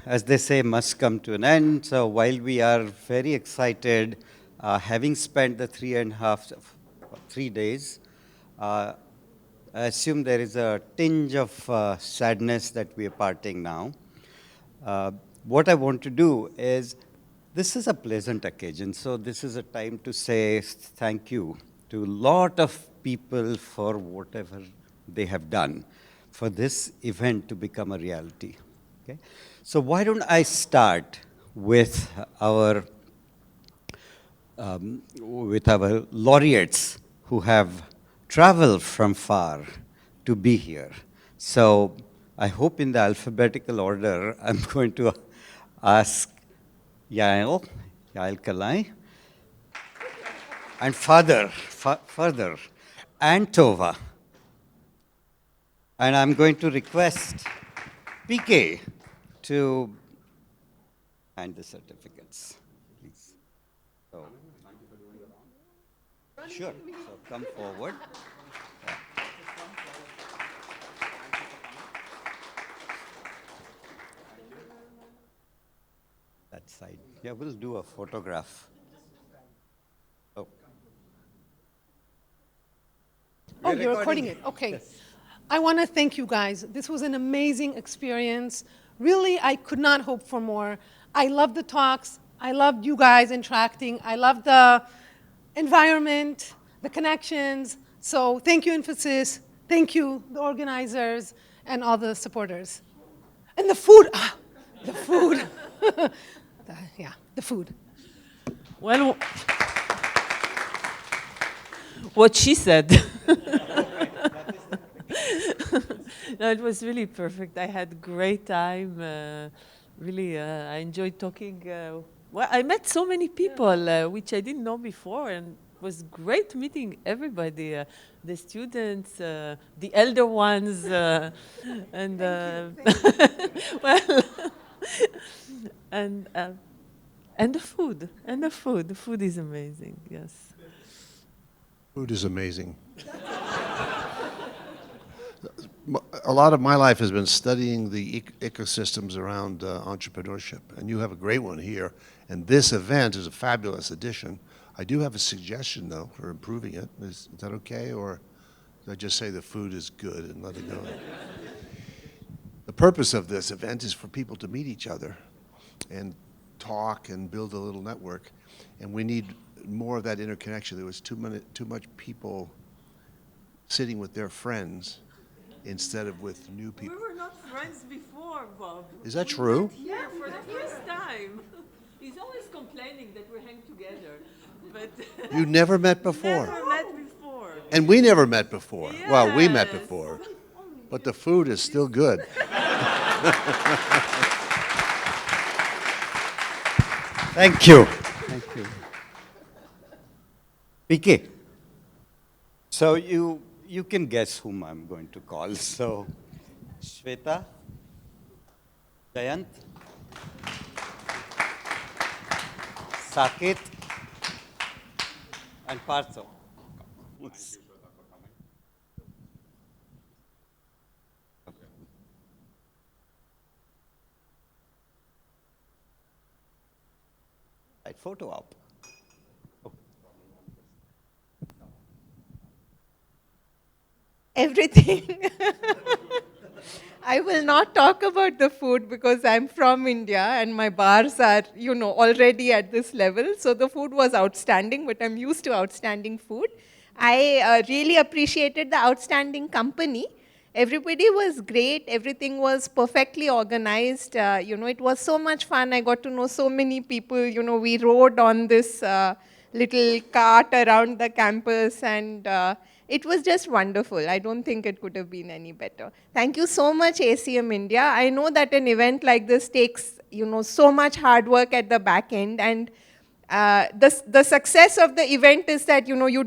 as they say, must come to an end. So while we are very excited, having spent the 3 days, uh, I assume there is a tinge of sadness that we are parting now. Uh, what I want to do is, this is a pleasant occasion, so this is a time to say thank you to a lot of people for whatever they have done for this event to become a reality. Okay? So why don't I start with our laureates who have traveled from far to be here. So I hope in the alphabetical order, I'm going to ask Yael Kalai, and further, and Tova. And I'm going to request PK to hand the certificates, please. So, sure, so come forward. Yeah. That side. Yeah, we'll do a photograph. Oh. Oh, you're recording it. Okay. Yes. I want to thank you guys. This was an amazing experience. Really, I could not hope for more. I loved the talks. I loved you guys interacting. I loved the environment, the connections. So thank you, Infosys. Thank you, the organizers, and all the supporters. And the food. The food. The food. Well, what she said. No, it was really perfect. I had a great time. Really, I enjoyed talking. Well, I met so many people, which I didn't know before, and it was great meeting everybody, the students, the elder ones, and well, and the food, The food is amazing. Yes. Food is amazing. A lot of my life has been studying the ecosystems around entrepreneurship, and you have a great one here. And this event is a fabulous addition. I do have a suggestion, though, for improving it. Is that okay, or did I just say the food is good and let it go? The purpose of this event is for people to meet each other and talk and build a little network, and we need more of that interconnection. There was too much people sitting with their friends instead of with new people. We were not friends before, Bob. Is that true? Yeah, for the first time. He's always complaining that we hang together, but You never met before. never met before. And we never met before. Well, we met Yes. before. But the food is still good. Thank you. Thank you. PK. So you can guess whom I'm going to call. So, Shweta, Jayant, Saket, and Partho. Right, photo up. Everything. I will not talk about the food because I'm from India and my bars are, already at this level. So the food was outstanding, but I'm used to outstanding food. I really appreciated the outstanding company. Everybody was great. Everything was perfectly organized. It was so much fun. I got to know so many people. We rode on this little cart around the campus, and it was just wonderful. I don't think it could have been any better. Thank you so much, ACM India. I know that an event like this takes, so much hard work at the back end, and the success of the event is that, you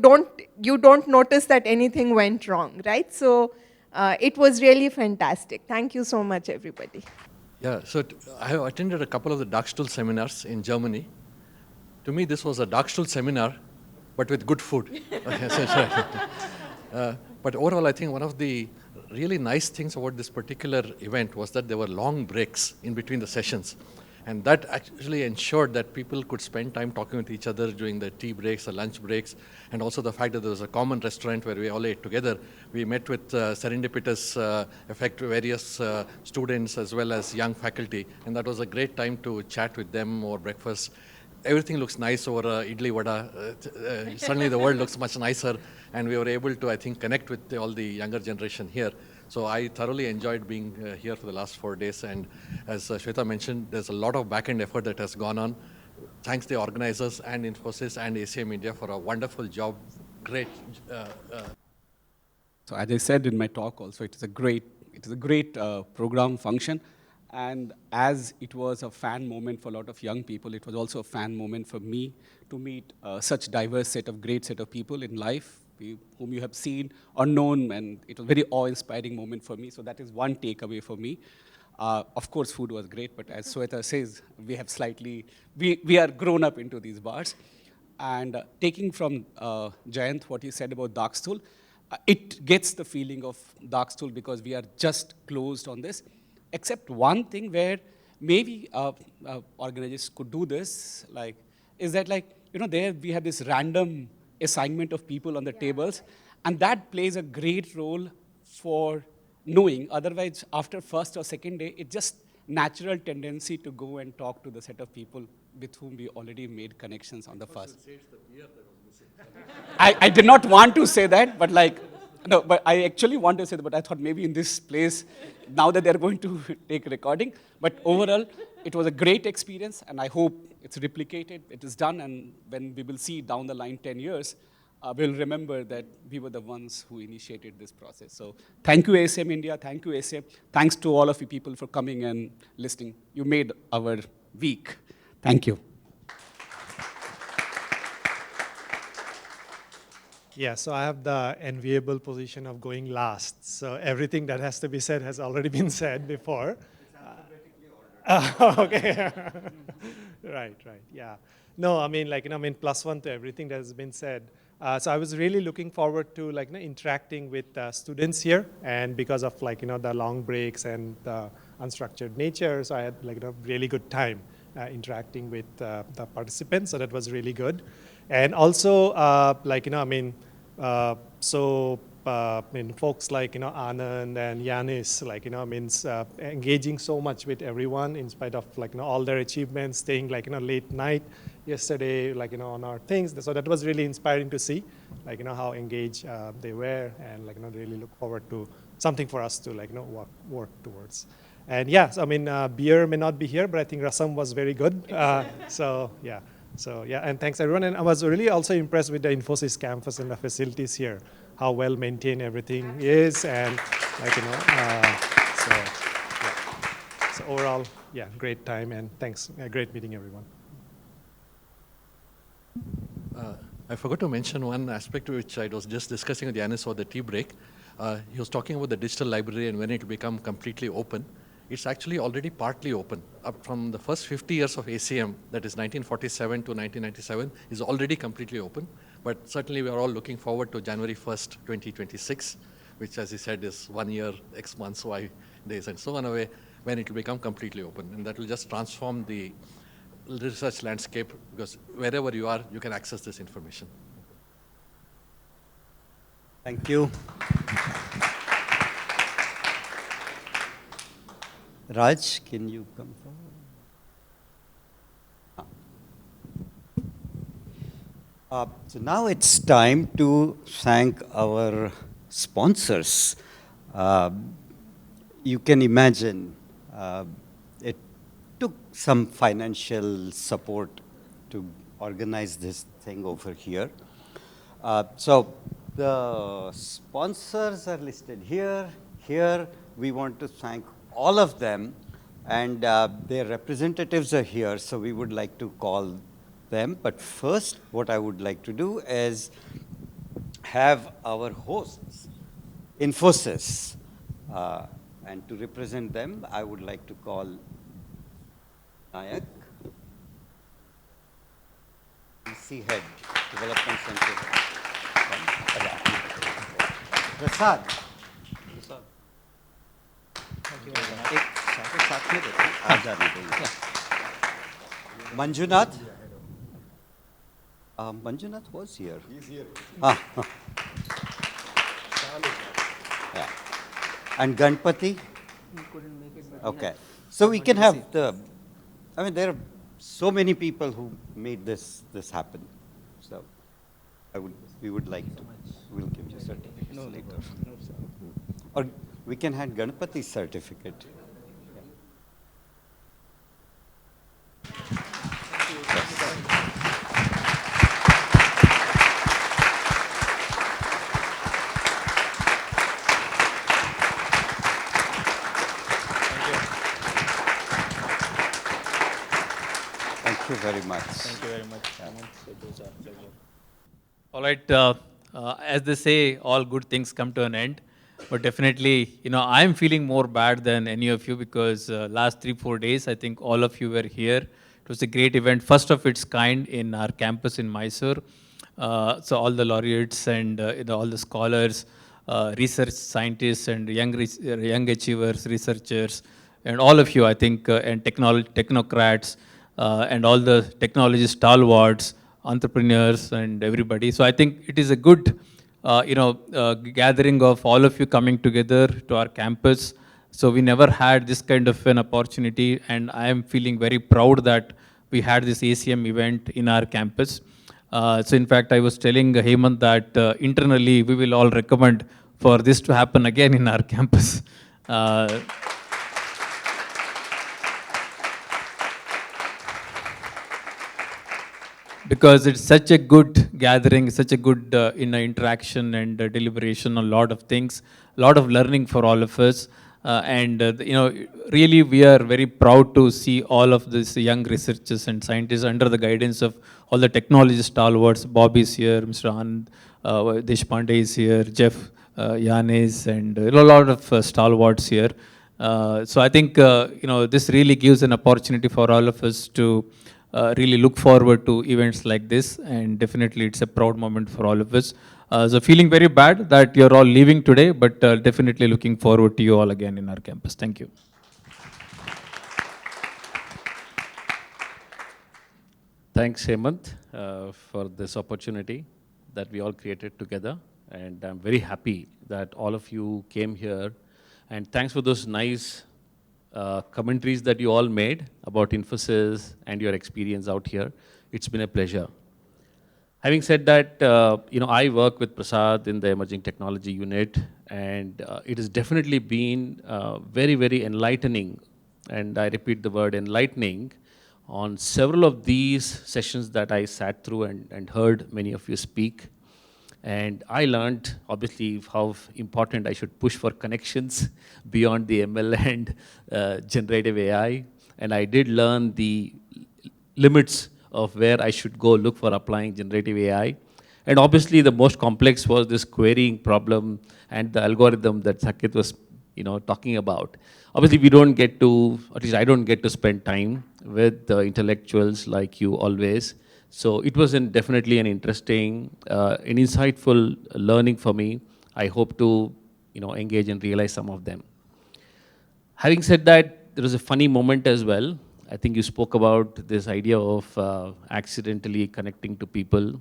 don't notice that anything went wrong, right? So it was really fantastic. Thank you so much, everybody. Yeah, so I have attended a couple of the Darkstuhl seminars in Germany. To me, this was a Darkstuhl seminar, but with good food. But overall, I think one of the really nice things about this particular event was that there were long breaks in between the sessions. And that actually ensured that people could spend time talking with each other during the tea breaks, the lunch breaks, and also the fact that there was a common restaurant where we all ate together. We met with serendipitous effect various students as well as young faculty, and that was a great time to chat with them over breakfast. Everything looks nice over idli vada. Suddenly the world looks much nicer, and we were able to, I think, connect with all the younger generation here. So I thoroughly enjoyed being here for the last 4 days. And as Shweta mentioned, there's a lot of back-end effort that has gone on. Thanks the organizers and Infosys and ACM India for a wonderful job. Great. So as I said in my talk also, it is a great program function. And as it was a fan moment for a lot of young people, it was also a fan moment for me to meet such great set of people in life, whom you have seen or known, and it was a very awe-inspiring moment for me. So that is one takeaway for me. Of course, food was great, but as Sweta says, we are grown up into these bars. And taking from Jayant what he said about dark stool, it gets the feeling of dark stool because we are just closed on this, except one thing where maybe organizers could do this, is that there we have this random assignment of people on the tables, and that plays a great role for knowing. Otherwise, after first or second day, it's just natural tendency to go and talk to the set of people with whom we already made connections on the first. I did not want to say that, but no, but I actually want to say that, but I thought maybe in this place, now that they're going to take recording, but overall, it was a great experience, and I hope it's replicated, it is done, and when we will see down the line 10 years, we'll remember that we were the ones who initiated this process. So thank you, ASM India, thank you, ASM. Thanks to all of you people for coming and listening. You made our week. Thank you. Yeah, so I have the enviable position of going last. So everything that has to be said has already been said before. Okay. Right, yeah. No, I mean, +1 to everything that has been said. So I was really looking forward to interacting with students here, and because of the long breaks and the unstructured nature, so I had a really good time interacting with the participants. So that was really good. And also, folks like, Anand and Yanis, engaging so much with everyone in spite of, all their achievements, staying, late night yesterday, on our things. So that was really inspiring to see, how engaged they were, and, really look forward to something for us to, work towards. And yeah, so, beer may not be here, but I think Rasam was very good. So yeah, and thanks everyone. And I was really also impressed with the Infosys campus and the facilities here, how well maintained everything is, and so overall, yeah, great time, and thanks. Great meeting everyone. I forgot to mention one aspect which I was just discussing with Yanis or the tea break. He was talking about the digital library and when it will become completely open. It's actually already partly open. Up from the first 50 years of ACM, that is 1947 to 1997, is already completely open. But certainly we are all looking forward to January 1st, 2026, which, as he said, is 1 year, X months, Y days, and so on away, when it will become completely open. And that will just transform the research landscape, because wherever you are, you can access this information. Thank you. Raj, can you come forward? So now it's time to thank our sponsors. You can imagine it took some financial support to organize this thing over here. So the sponsors are listed here. Here we want to thank all of them, and their representatives are here, so we would like to call them. But first, what I would like to do is have our hosts, Infosys, and to represent them, I would like to call Nayak, DC Head, Development Center. Prasad. साथ में देते हैं, आ जाने देंगे। Manjunath? Manjunath was here. He's here. Yeah. And Ganpati? He couldn't make it. Okay. So we can have I mean, there are so many people who made this happen. So we would like to, we'll give you certificates later. Or we can have Ganpati's certificate. Thank you very much. Thank you very much. It was a pleasure. All right. As they say, all good things come to an end. But definitely, I'm feeling more bad than any of you because last 3-4 days, I think all of you were here. It was a great event, first of its kind in our campus in Mysore. So all the laureates and all the scholars, research scientists and young achievers, researchers, and all of you, I think, and technocrats, and all the technology stalwarts, entrepreneurs, and everybody. So I think it is a good, gathering of all of you coming together to our campus. So we never had this kind of an opportunity, and I am feeling very proud that we had this ACM event in our campus. So in fact, I was telling Hemant that internally we will all recommend for this to happen again in our campus. Because it's such a good gathering, such a good interaction and deliberation on a lot of things, a lot of learning for all of us. Really we are very proud to see all of these young researchers and scientists under the guidance of all the technology stalwarts. Bob is here, Mr. Anand Deshpande is here, Jeff Yanes, and a lot of stalwarts here. So I think this really gives an opportunity for all of us to really look forward to events like this, and definitely it's a proud moment for all of us. So feeling very bad that you're all leaving today, but definitely looking forward to you all again in our campus. Thank you. Thanks, Hemant, for this opportunity that we all created together. And I'm very happy that all of you came here. And thanks for those nice commentaries that you all made about Infosys and your experience out here. It's been a pleasure. Having said that, I work with Prasad in the Emerging Technology Unit, and it has definitely been very, very enlightening, and I repeat the word enlightening, on several of these sessions that I sat through and heard many of you speak. And I learned, obviously, how important I should push for connections beyond the ML and generative AI. And I did learn the limits of where I should go look for applying generative AI. And obviously, the most complex was this querying problem and the algorithm that Saket was talking about. Obviously, we don't get to, at least I don't get to spend time with the intellectuals like you always. So it was definitely an interesting, an insightful learning for me. I hope to engage and realize some of them. Having said that, there was a funny moment as well. I think you spoke about this idea of accidentally connecting to people.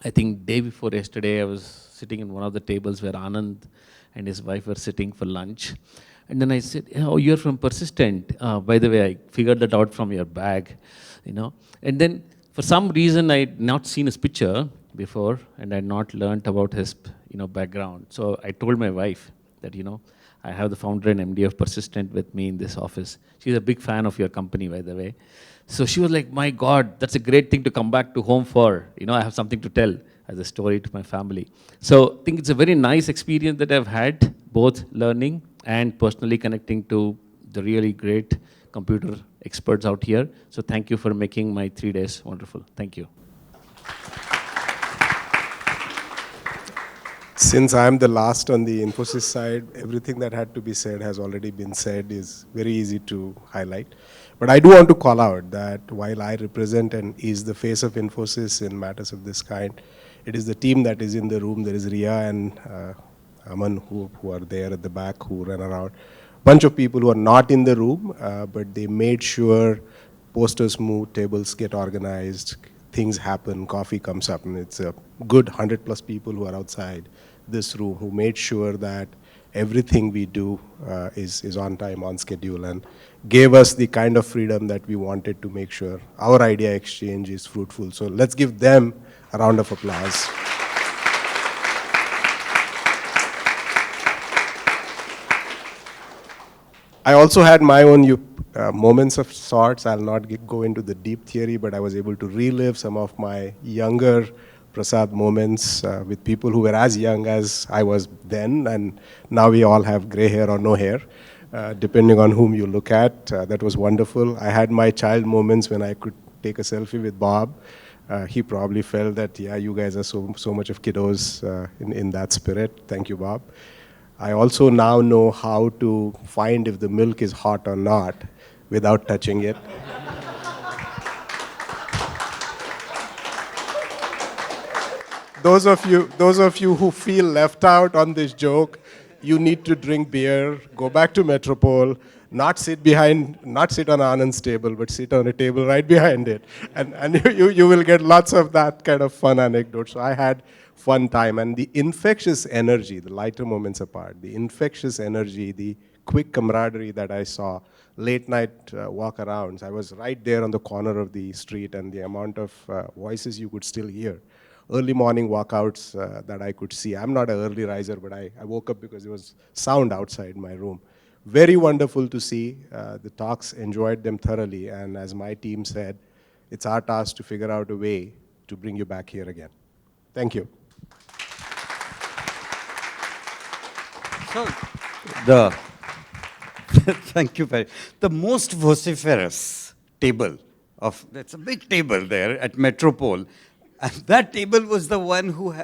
I think day before yesterday, I was sitting in one of the tables where Anand and his wife were sitting for lunch. And then I said, oh, you're from Persistent. By the way, I figured that out from your bag, And then for some reason, I'd not seen his picture before, and I'd not learned about his background. So I told my wife that, I have the founder and MD of Persistent with me in this office. She's a big fan of your company, by the way. So she was like, my God, that's a great thing to come back to home for. I have something to tell as a story to my family. So I think it's a very nice experience that I've had, both learning and personally connecting to the really great computer experts out here. So thank you for making my 3 days wonderful. Thank you. Since I'm the last on the Infosys side, everything that had to be said has already been said, is very easy to highlight. But I do want to call out that while I represent and is the face of Infosys in matters of this kind, it is the team that is in the room. There is Ria and Aman who are there at the back, who run around. bunch of people who are not in the room, but they made sure posters move, tables get organized, things happen, coffee comes up, and it's a good 100 plus people who are outside this room who made sure that everything we do is on time, on schedule, and gave us the kind of freedom that we wanted to make sure our idea exchange is fruitful. So let's give them a round of applause. I also had my own moments of sorts. I'll not go into the deep theory, but I was able to relive some of my younger Prasad moments with people who were as young as I was then, and now we all have gray hair or no hair, depending on whom you look at. That was wonderful. I had my child moments when I could take a selfie with Bob. He probably felt that, yeah, you guys are so much of kiddos in that spirit. Thank you, Bob. I also now know how to find if the milk is hot or not without touching it. Those of you who feel left out on this joke, you need to drink beer, go back to Metropole, not sit on Anand's table, but sit on a table right behind it. And you will get lots of that kind of fun anecdotes. So I had fun time. And the infectious energy, the lighter moments apart, the infectious energy, the quick camaraderie that I saw, late night walk-arounds. I was right there on the corner of the street, and the amount of voices you could still hear. Early morning walkouts that I could see. I'm not an early riser, but I woke up because there was sound outside my room. Very wonderful to see. The talks, enjoyed them thoroughly, and as my team said, it's our task to figure out a way to bring you back here again. Thank you. So, thank you very. The most vociferous table that's a big table there at Metropole, and that table was the one who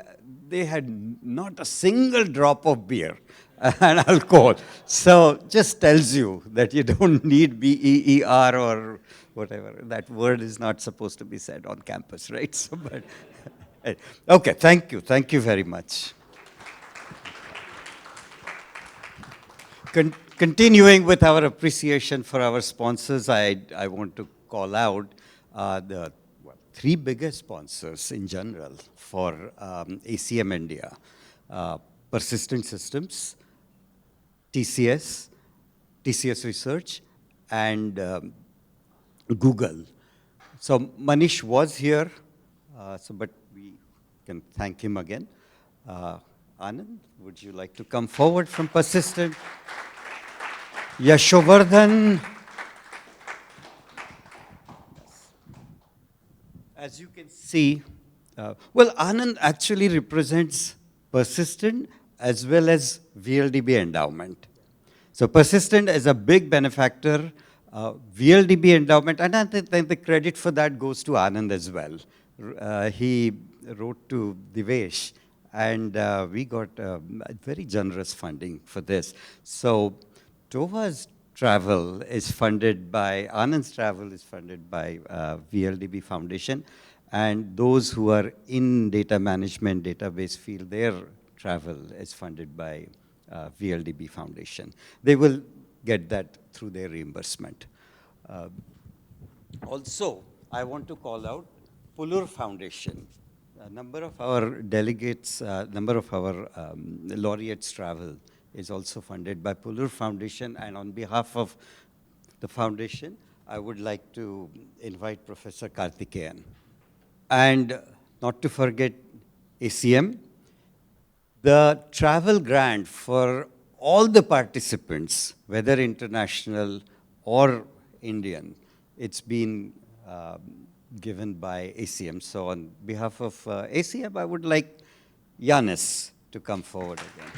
they had not a single drop of beer and alcohol. So just tells you that you don't need BEER or whatever. That word is not supposed to be said on campus, right? So, but, okay, thank you very much. Continuing with our appreciation for our sponsors, I want to call out the three biggest sponsors in general for ACM India. Persistent Systems, TCS Research, and Google. So Manish was here, but we can thank him again. Anand, would you like to come forward from Persistent? Yashovardhan. As you can see, well, Anand actually represents Persistent as well as VLDB endowment. So Persistent is a big benefactor, VLDB endowment, and I think the credit for that goes to Anand as well. He wrote to Divesh, and we got very generous funding for this. So Tova's travel is funded by, Anand's travel is funded by VLDB Foundation, and those who are in data management, database field, their travel is funded by VLDB Foundation. They will get that through their reimbursement. Also, I want to call out Pulur Foundation. A number of our delegates, number of our laureates travel is also funded by Pulur Foundation, and on behalf of the foundation, I would like to invite Professor Karthikeyan. And not to forget ACM, the travel grant for all the participants, whether international or Indian, it's been given by ACM. So on behalf of ACM, I would like Yanis to come forward again.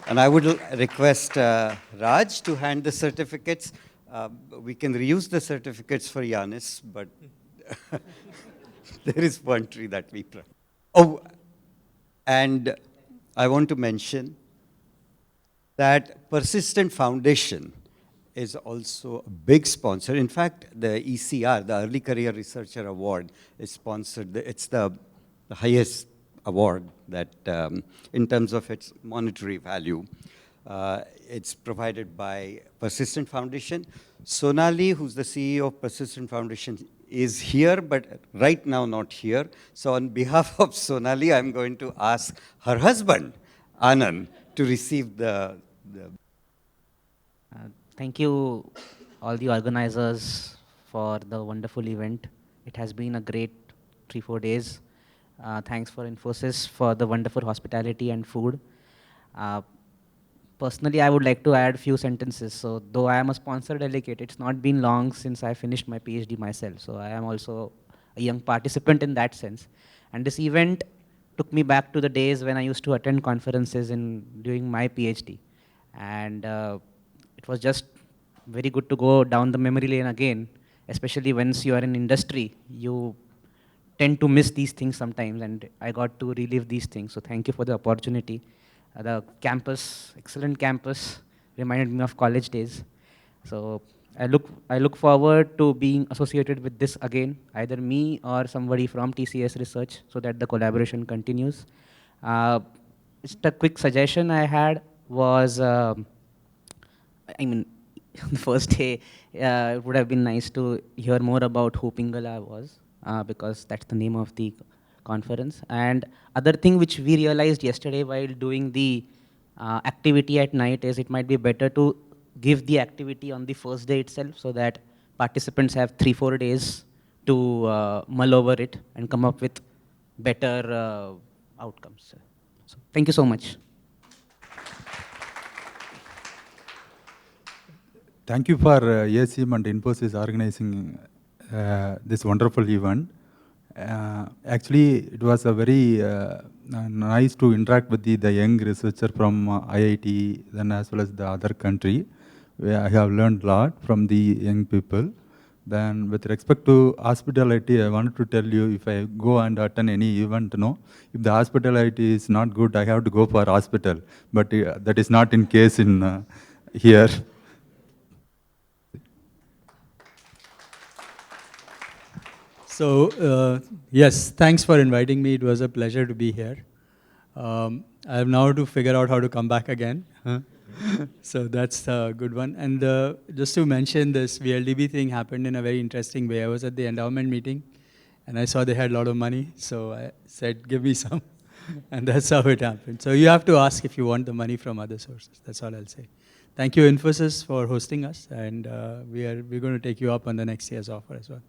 And I would request Raj to hand the certificates. We can reuse the certificates for Yanis, but there is one tree that we plant. Oh, and I want to mention that Persistent Foundation is also a big sponsor. In fact, the ECR, the Early Career Researcher Award, is sponsored. It's the highest award that, in terms of its monetary value. It's provided by Persistent Foundation. Sonali, who's the CEO of Persistent Foundation, is here, but right now not here. So on behalf of Sonali, I'm going to ask her husband, Anand, to receive the Thank you, all the organizers, for the wonderful event. It has been a great 3-4 days. Thanks for Infosys for the wonderful hospitality and food. Uh, Personally, I would like to add few sentences. So, though I am a sponsor delegate, it's not been long since I finished my PhD myself. So, I am also a young participant in that sense. And this event took me back to the days when I used to attend conferences during my PhD. And it was just very good to go down the memory lane again, especially once you are in industry. You tend to miss these things sometimes, and I got to relive these things. So thank you for the opportunity. The campus, excellent campus, reminded me of college days. So I look forward to being associated with this again, either me or somebody from TCS Research, so that the collaboration continues. Uh, just a quick suggestion I had was, I mean, the first day, it would have been nice to hear more about who Pingala was, because that's the name of the conference. And other thing which we realized yesterday while doing the activity at night is it might be better to give the activity on the first day itself, so that participants have 3-4 days to mull over it and come up with better outcomes. So thank you so much. Thank you for ASM and Infosys organizing this wonderful event. Actually, it was a very nice to interact with the young researcher from IIT, then as well as the other country. Where I have learned a lot from the young people. Then with respect to hospitality, I wanted to tell you, if I go and attend any event, if the hospitality is not good, I have to go for hospital. But that is not in case in here. So, yes, thanks for inviting me. It was a pleasure to be here. I have now to figure out how to come back again. So that's a good one. And just to mention, this VLDB thing happened in a very interesting way. I was at the endowment meeting, and I saw they had a lot of money. So I said, give me some. And that's how it happened. So you have to ask if you want the money from other sources. That's all I'll say. Thank you, Infosys, for hosting us. And we're going to take you up on the next year's offer as well.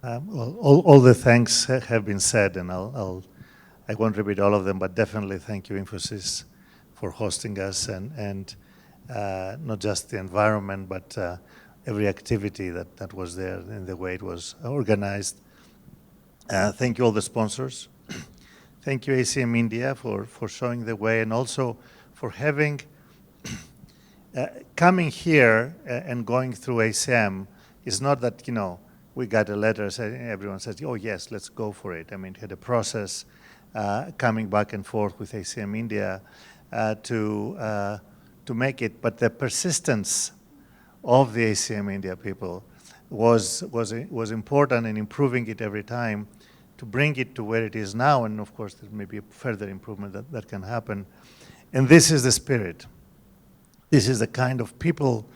Well, all the thanks have been said, and I won't repeat all of them, but definitely thank you, Infosys, for hosting us, and not just the environment, but every activity that was there and the way it was organized. Thank you, all the sponsors. Thank you, ACM India, for showing the way, and also for having coming here and going through ACM is not that, we got a letter saying, everyone says, oh yes, let's go for it. I mean, it had a process coming back and forth with ACM India to make it, but the persistence of the ACM India people was important in improving it every time to bring it to where it is now, and of course there may be a further improvement that can happen. And this is the spirit. This is the kind of people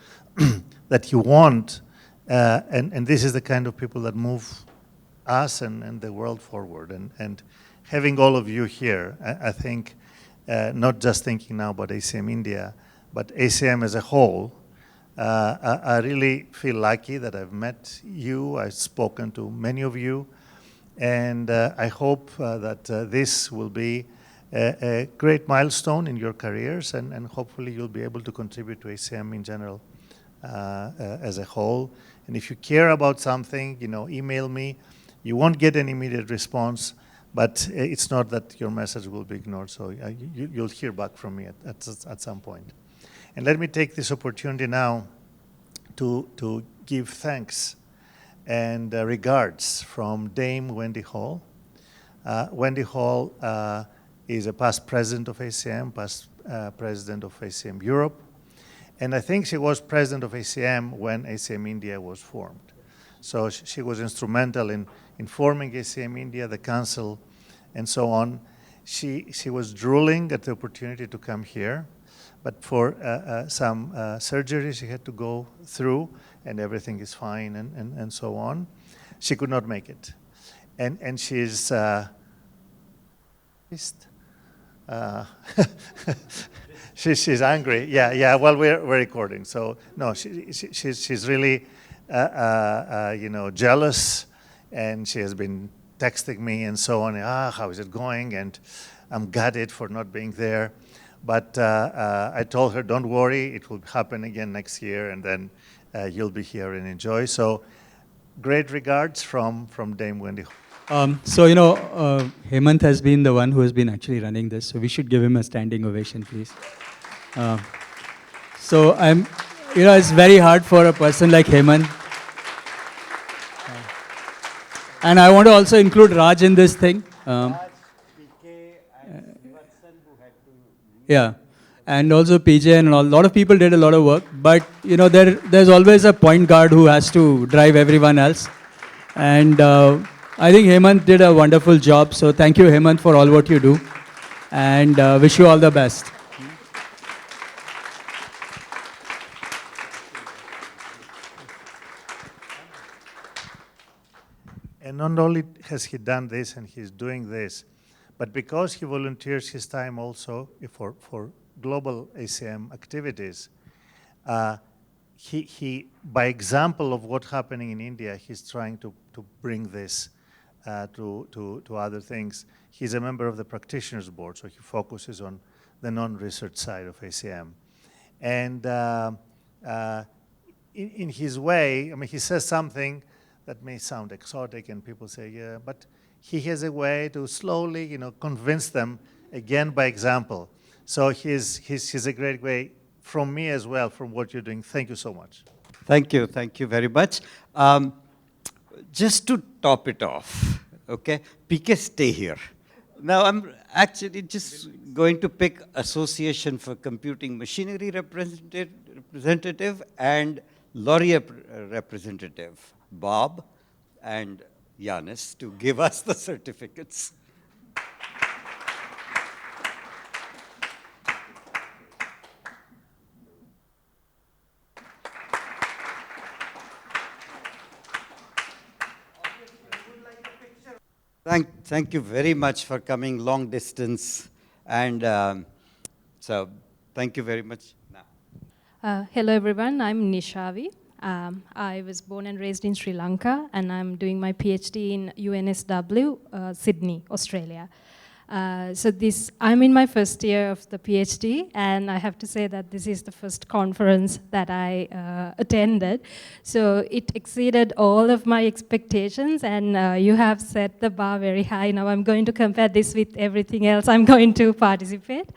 that you want. And this is the kind of people that move us and the world forward. And having all of you here, I think, not just thinking now about ACM India, but ACM as a whole, I really feel lucky that I've met you, I've spoken to many of you, and I hope that this will be a great milestone in your careers, and hopefully you'll be able to contribute to ACM in general as a whole. And if you care about something, email me. You won't get an immediate response, but it's not that your message will be ignored. So you'll hear back from me at some point. And let me take this opportunity now to give thanks and regards from Dame Wendy Hall. Wendy Hall is a past president of ACM, past president of ACM Europe. And I think she was president of ACM when ACM India was formed. So she was instrumental in forming ACM India, the council, and so on. She was drooling at the opportunity to come here, but for some surgery she had to go through, and everything is fine and so on. She could not make it. And she's she's angry. Yeah. Well, we're recording, so no, she's really jealous, and she has been texting me and so on. How is it going? And I'm gutted for not being there, but I told her, don't worry, it will happen again next year, and then you'll be here and enjoy. So, great regards from Dame Wendy. Hemant has been the one who has been actually running this, so we should give him a standing ovation, please. It's very hard for a person like Hemant. And I want to also include Raj in this thing. Yeah, and also PJ and a lot of people did a lot of work, but there's always a point guard who has to drive everyone else. And I think Hemant did a wonderful job, so thank you, Hemant, for all what you do, and wish you all the best. And not only has he done this and he's doing this, but because he volunteers his time also for global ACM activities, he, by example of what's happening in India, he's trying to bring this to other things. He's a member of the Practitioners Board, so he focuses on the non-research side of ACM. And in his way, I mean, he says something that may sound exotic, and people say, yeah, but he has a way to slowly, convince them, again, by example. So he's a great way from me as well, from what you're doing. Thank you so much. Thank you very much. Just to top it off, okay, PK, stay here. Now I'm actually just going to pick Association for Computing Machinery representative and Laureate representative, Bob and Yanis, to give us the certificates. Thank you very much for coming long distance, and so thank you very much. Hello everyone, I'm Nishavi. I was born and raised in Sri Lanka, and I'm doing my PhD in UNSW, Sydney, Australia. I'm in my first year of the PhD, and I have to say that this is the first conference that I attended. So it exceeded all of my expectations, and you have set the bar very high. Now I'm going to compare this with everything else I'm going to participate.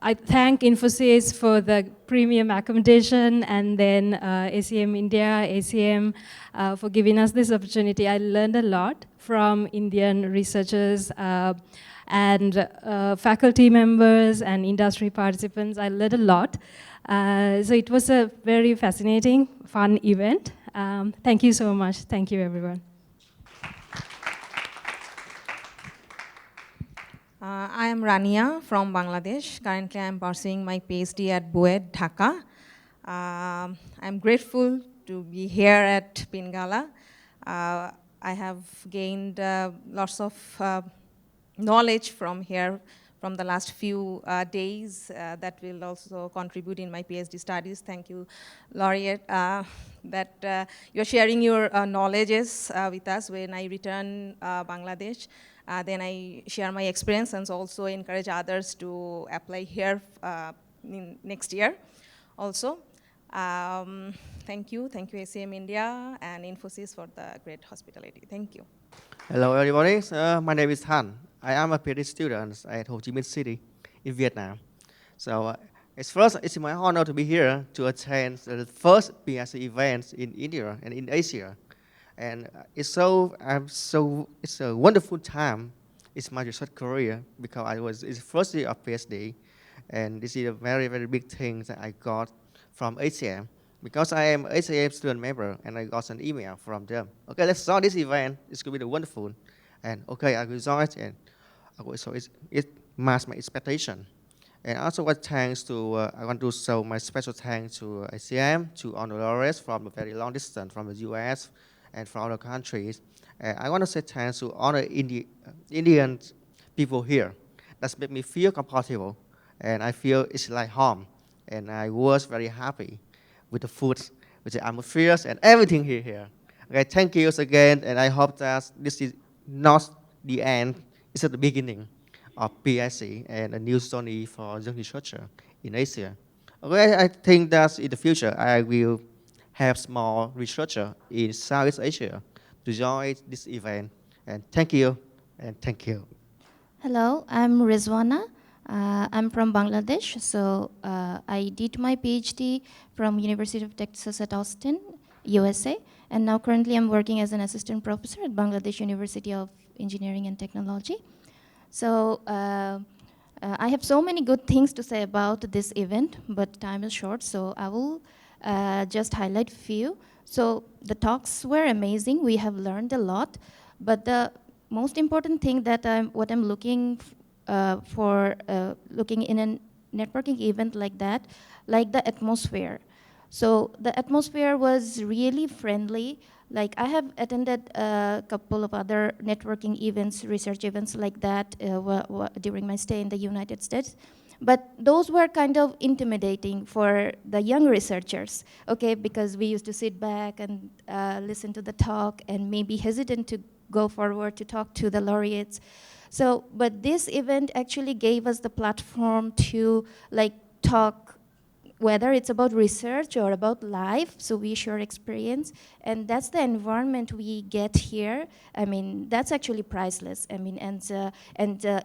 I thank Infosys for the premium accommodation, and then ACM India, ACM for giving us this opportunity. I learned a lot from Indian researchers and faculty members and industry participants. I learned a lot. So it was a very fascinating, fun event. Thank you so much. Thank you, everyone. I am Rania from Bangladesh. Currently, I am pursuing my PhD at BUET, Dhaka. I'm grateful to be here at Pingala. I have gained lots of knowledge from here from the last few days that will also contribute in my PhD studies. Thank you, Laureate, that you're sharing your knowledges with us. When I return Bangladesh, then I share my experience and also encourage others to apply here next year also. Thank you ACM India and Infosys for the great hospitality. Thank you. Hello everybody, my name is Han. I am a PhD student at Ho Chi Minh City in Vietnam. So it's my honor to be here to attend the first PhD event in India and in Asia. And it's a wonderful time. It's my research career because it's the first year of PhD, and this is a very, very big thing that I got from ACM. because I am HAM student member and I got an email from them. Okay, let's start this event. It's going to be wonderful. And okay, I will join and so it matched my expectation. And also what thanks to, I want to show my special thanks to ACM, to honor laureates from a very long distance from the US and from other countries. And I want to say thanks to all the Indian people here. That's made me feel comfortable. And I feel it's like home. And I was very happy with the food, with the atmosphere and everything here. Okay, thank you again. And I hope that this is not the end, it's at the beginning of PSC and a new journey for young researcher in Asia. Okay, I think that in the future I will have small researcher in Southeast Asia to join this event. And thank you, and thank you. Hello, I'm Rizwana. I'm from Bangladesh. So I did my PhD from University of Texas at Austin, USA. And now currently I'm working as an assistant professor at Bangladesh University of Engineering and Technology. So I have so many good things to say about this event, but time is short, so I will just highlight few. So the talks were amazing. We have learned a lot, but the most important thing that what I'm looking for looking in a networking event like that, like the atmosphere. So the atmosphere was really friendly. Like I have attended a couple of other networking events, research events like that during my stay in the United States. But those were kind of intimidating for the young researchers, okay, because we used to sit back and listen to the talk and maybe hesitant to go forward to talk to the laureates. So, but this event actually gave us the platform to like talk, whether it's about research or about life, so we share experience, and that's the environment we get here. I mean, that's actually priceless. I mean, and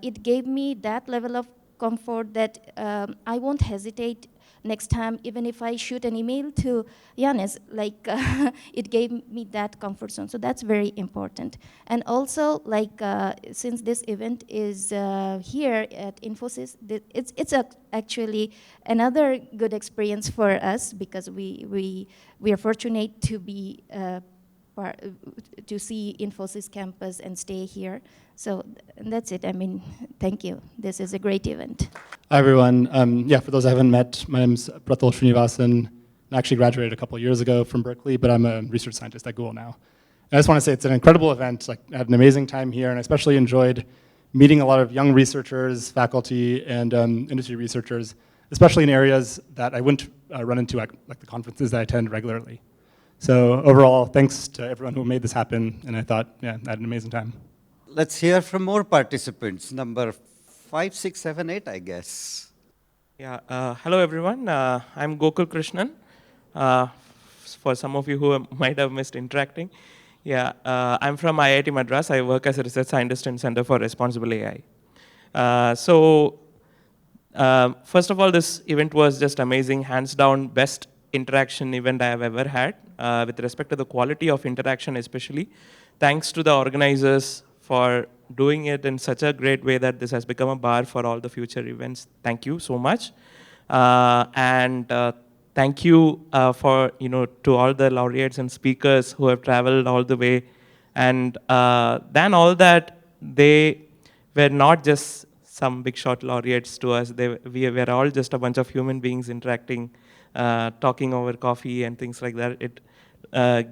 it gave me that level of comfort that I won't hesitate next time, even if I shoot an email to Yanis, like it gave me that comfort zone. So that's very important. And also, like since this event is here at Infosys, it's actually another good experience for us because we are fortunate to be to see Infosys campus and stay here. So that's it. I mean, thank you. This is a great event. Hi, everyone. Yeah, for those I haven't met, my name's Prathul Srinivasan. I actually graduated a couple years ago from Berkeley, but I'm a research scientist at Google now. And I just want to say it's an incredible event. Like, I had an amazing time here, and I especially enjoyed meeting a lot of young researchers, faculty, and industry researchers, especially in areas that I wouldn't run into at like the conferences that I attend regularly. So overall, thanks to everyone who made this happen, and I thought, yeah, I had an amazing time. Let's hear from more participants. Number 5, 6, 7, 8, I guess. Yeah, hello everyone. I'm Gokul Krishnan. For some of you who might have missed interacting. Yeah, I'm from IIT Madras. I work as a research scientist in Center for Responsible AI. First of all, this event was just amazing, hands down best interaction event I have ever had with respect to the quality of interaction especially. Thanks to the organizers for doing it in such a great way that this has become a bar for all the future events. Thank you so much. Thank you for, to all the laureates and speakers who have traveled all the way. And then all that, they were not just some big shot laureates to us. We were all just a bunch of human beings interacting, talking over coffee and things like that. It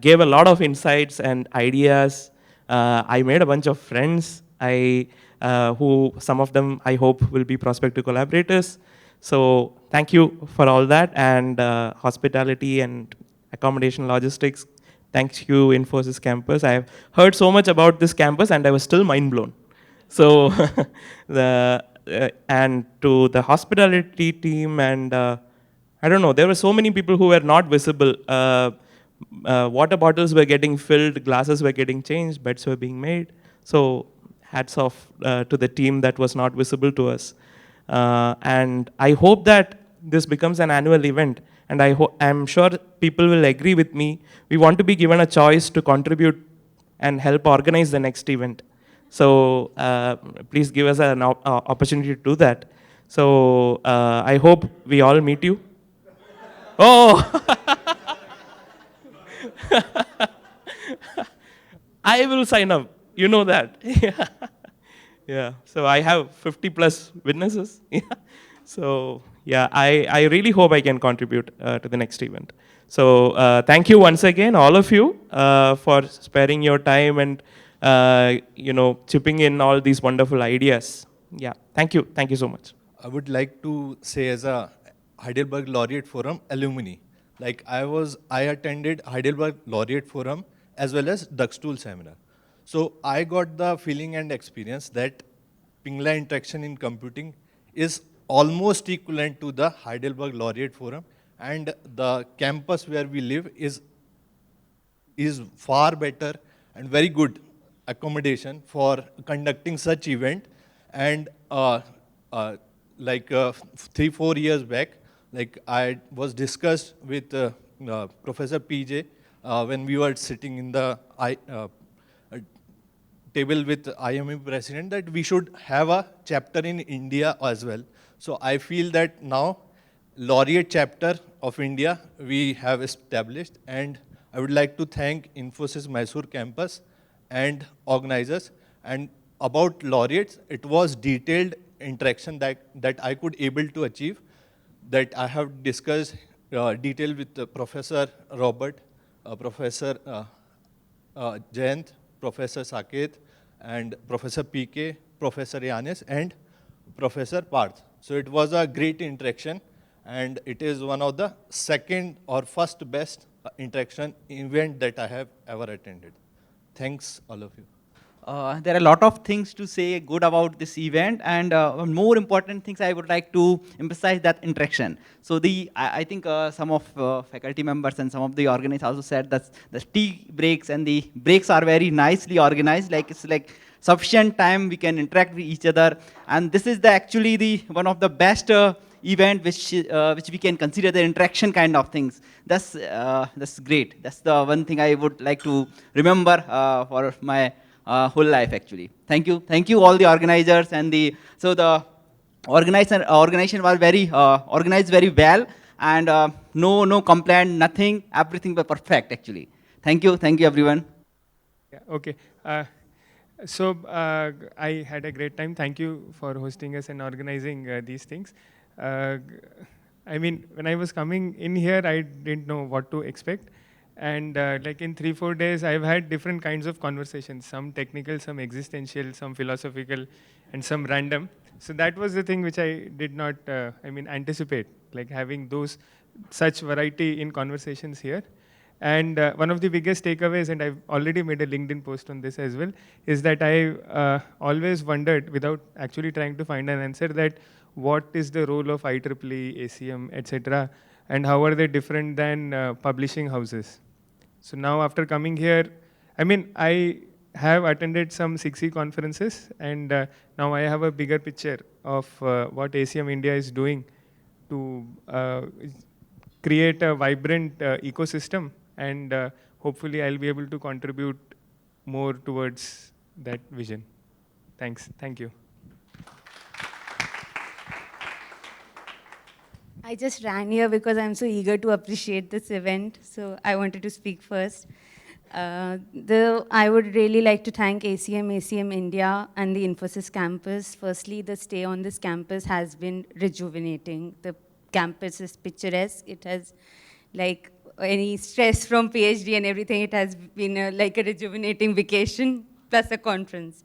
gave a lot of insights and ideas. I made a bunch of friends, who some of them I hope will be prospective collaborators. So thank you for all that, and hospitality and accommodation logistics. Thank you, Infosys campus. I have heard so much about this campus and I was still mind blown. So and to the hospitality team and I don't know, there were so many people who were not visible. Water bottles were getting filled, glasses were getting changed, beds were being made. So hats off to the team that was not visible to us. And I hope that this becomes an annual event. And I'm sure people will agree with me. We want to be given a choice to contribute and help organize the next event. So please give us an opportunity to do that. So I hope we all meet you. Oh! I will sign up. You know that. Yeah. Yeah. So I have 50 plus witnesses. Yeah. So yeah, I really hope I can contribute to the next event. So thank you once again, all of you, for sparing your time and chipping in all these wonderful ideas. Yeah. Thank you. Thank you so much. I would like to say as a Heidelberg Laureate Forum alumni, like I attended Heidelberg Laureate Forum as well as Duckstool seminar. So I got the feeling and experience that Pingla interaction in computing is almost equivalent to the Heidelberg Laureate Forum, and the campus where we live is far better and very good accommodation for conducting such event. And like 3-4 years back, like I was discussed with Professor PJ when we were sitting in the table with IME president that we should have a chapter in India as well. So I feel that now laureate chapter of India we have established, and I would like to thank Infosys Mysore campus and organizers. And about laureates, it was detailed interaction that I could able to achieve, that I have discussed detail with Professor Robert, Professor Jayant, Professor Saket, and Professor PK, Professor Yanis, and Professor Parth. So it was a great interaction, and it is one of the second or first best interaction event that I have ever attended. Thanks, all of you. There are a lot of things to say good about this event, and more important things I would like to emphasize that interaction. So I think some of faculty members and some of the organizers also said that the tea breaks and the breaks are very nicely organized. Like it's like sufficient time we can interact with each other, and this is actually the one of the best event which we can consider the interaction kind of things. That's great. That's the one thing I would like to remember for my whole life actually. Thank you all the organizers, and the organization was very organized very well, and no complaint, nothing, everything was perfect actually. Thank you everyone. Yeah, okay. I had a great time. Thank you for hosting us and organizing these things. I mean, when I was coming in here, I didn't know what to expect. And like in 3-4 days, I've had different kinds of conversations, some technical, some existential, some philosophical, and some random. So that was the thing which I did not, anticipate, like having such variety in conversations here. And one of the biggest takeaways, and I've already made a LinkedIn post on this as well, is that I always wondered, without actually trying to find an answer, that what is the role of IEEE, ACM, etc., and how are they different than publishing houses? So now after coming here, I have attended some 6E conferences, and now I have a bigger picture of what ACM India is doing to create a vibrant ecosystem, and hopefully I'll be able to contribute more towards that vision. Thanks. Thank you. I just ran here because I'm so eager to appreciate this event, so I wanted to speak first. I would really like to thank ACM India, and the Infosys campus. Firstly, the stay on this campus has been rejuvenating. The campus is picturesque. It has, like, any stress from PhD and everything, it has been like a rejuvenating vacation plus a conference.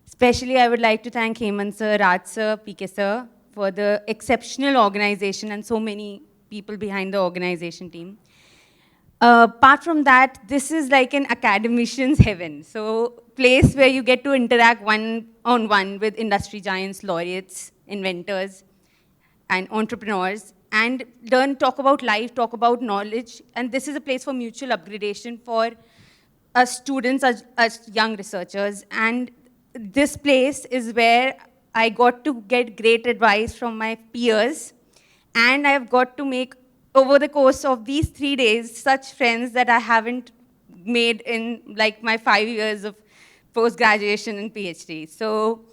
Especially, I would like to thank Hemant sir, Raj sir, PK sir, for the exceptional organization and so many people behind the organization team. Apart from that, this is like an academician's heaven. So place where you get to interact one-on-one with industry giants, laureates, inventors, and entrepreneurs, and talk about life, talk about knowledge. And this is a place for mutual upgradation for us students, us young researchers. And this place is where I got to get great advice from my peers, and I've got to make, over the course of these 3 days, such friends that I haven't made in like my 5 years of post-graduation and PhD. So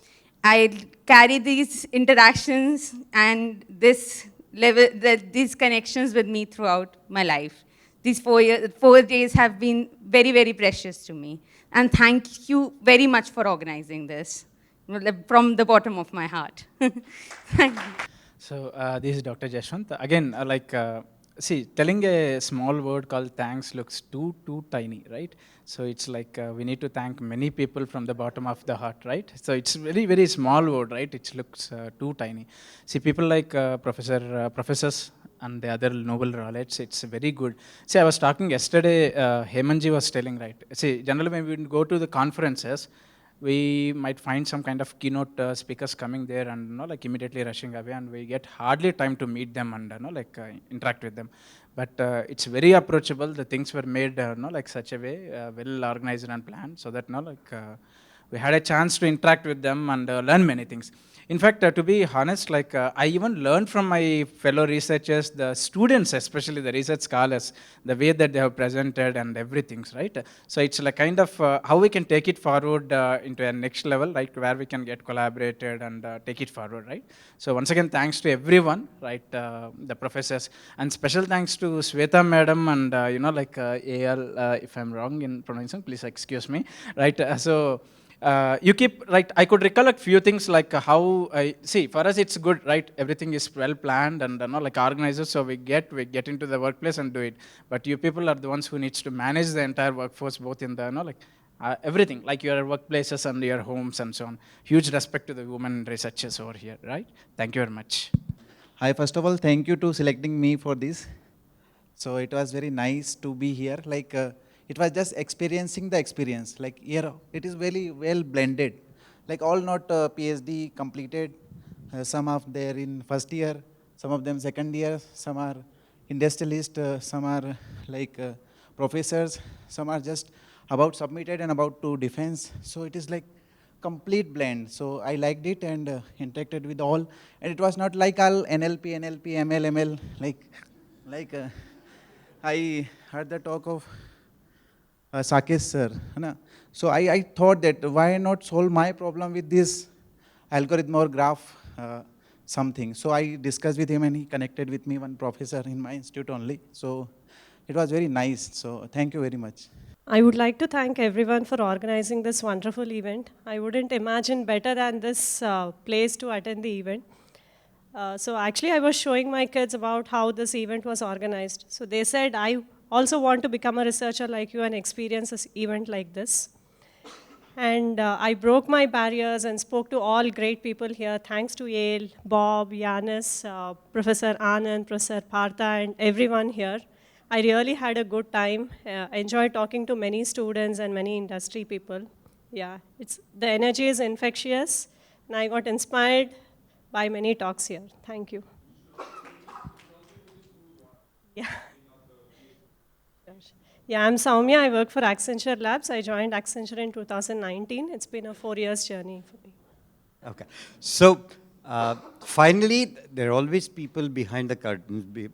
I carry these interactions and this level, these connections with me throughout my life. these 4 days have been very, very precious to me. And thank you very much for organizing this, from the bottom of my heart. Thank you. So this is Dr. Jashwant. Again, see, telling a small word called thanks looks too tiny, right? So it's like we need to thank many people from the bottom of the heart, right? So it's very, very small word, right? It looks too tiny. See, people like professors and the other noble laureates, it's very good. See, I was talking yesterday, Hemanji was telling, right? See, generally when we go to the conferences, we might find some kind of keynote speakers coming there and like immediately rushing away, and we get hardly time to meet them and interact with them. But it's very approachable. The things were made like such a way, well organized and planned, so that we had a chance to interact with them and learn many things. In fact, to be honest, I even learned from my fellow researchers, the students, especially the research scholars, the way that they have presented and everything, right? So it's like kind of how we can take it forward into a next level, right, where we can get collaborated and take it forward, right? So once again, thanks to everyone, right, the professors, and special thanks to Sweta madam and AL, if I'm wrong in pronouncing, please excuse me, right? You keep, right, I could recollect few things like how, see, for us it's good, right, everything is well planned and like organizers, so we get into the workplace and do it. But you people are the ones who needs to manage the entire workforce, both in the, everything, like your workplaces and your homes and so on. Huge respect to the women researchers over here, right? Thank you very much. Hi, first of all, thank you to selecting me for this. So it was very nice to be here. It was just experiencing the experience. Like here, it is very well blended. Like all not PhD completed. Some of there in first year, some of them second year, some are industrialists, some are professors, some are just about submitted and about to defense. So it is like complete blend. So I liked it and interacted with all. And it was not like all NLP, ML. I heard the talk of Sakesh sir. So I thought that why not solve my problem with this algorithm or graph something. So I discussed with him and he connected with me, one professor in my institute only. So it was very nice. So thank you very much. I would like to thank everyone for organizing this wonderful event. I wouldn't imagine better than this place to attend the event. So actually I was showing my kids about how this event was organized. So they said, I also want to become a researcher like you and experience an event like this. And I broke my barriers and spoke to all great people here. Thanks to Yale, Bob, Yanis, Professor Anand, Professor Partha, and everyone here. I really had a good time. Enjoyed talking to many students and many industry people. Yeah, the energy is infectious, and I got inspired by many talks here. Thank you. Yeah. Yeah, I'm Soumya. I work for Accenture Labs. I joined Accenture in 2019. It's been a 4 years journey for me. Okay. So finally, there are always people behind the curtain,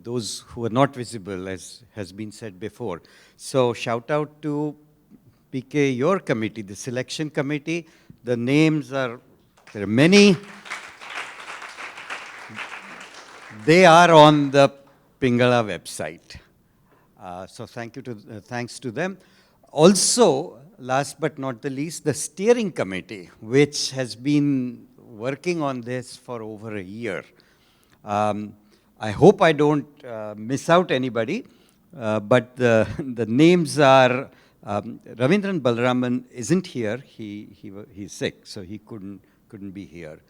those who are not visible, as has been said before. So shout out to PK, your committee, the selection committee. The names are, there are many. They are on the Pingala website. So thanks to them. Also, last but not the least, the steering committee, which has been working on this for over a year. I hope I don't miss out anybody, but the names are, Ravindran Balraman isn't here, he's sick, so he couldn't be here.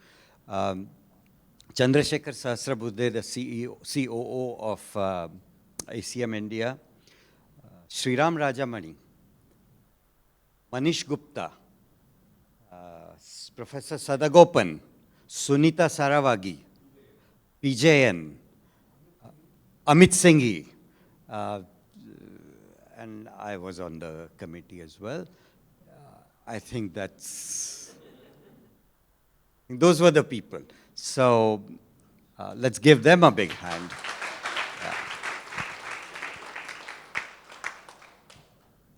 Chandrasekhar Sahasrabudhe, the COO of ACM India, Sriram Rajamani, Manish Gupta, Professor Sadagopan, Sunita Saravagi, PJN, Amit Singhi, and I was on the committee as well. I think those were the people. So let's give them a big hand.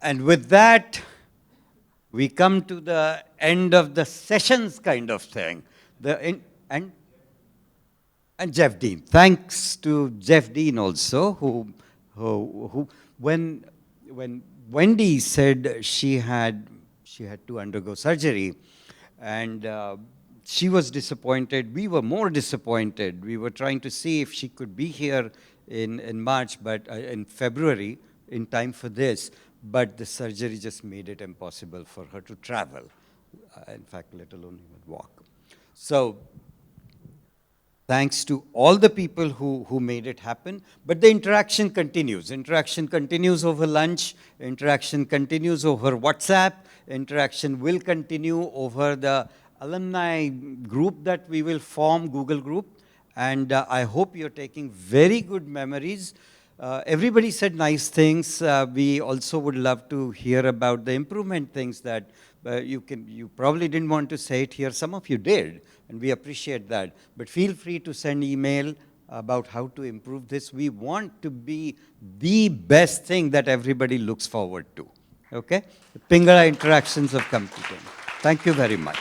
And with that, we come to the end of the sessions kind of thing. And Jeff Dean. Thanks to Jeff Dean also, who when Wendy said she had to undergo surgery, and she was disappointed. We were more disappointed. We were trying to see if she could be here in March, but in February, in time for this. But the surgery just made it impossible for her to travel. In fact, let alone even walk. So thanks to all the people who made it happen. But the interaction continues. Interaction continues over lunch. Interaction continues over WhatsApp. Interaction will continue over the alumni group that we will form, Google group. And I hope you're taking very good memories. Everybody said nice things. We also would love to hear about the improvement things that you probably didn't want to say it here. Some of you did, and we appreciate that. But feel free to send email about how to improve this. We want to be the best thing that everybody looks forward to. Okay? The Pingala interactions have come to them. Thank you very much.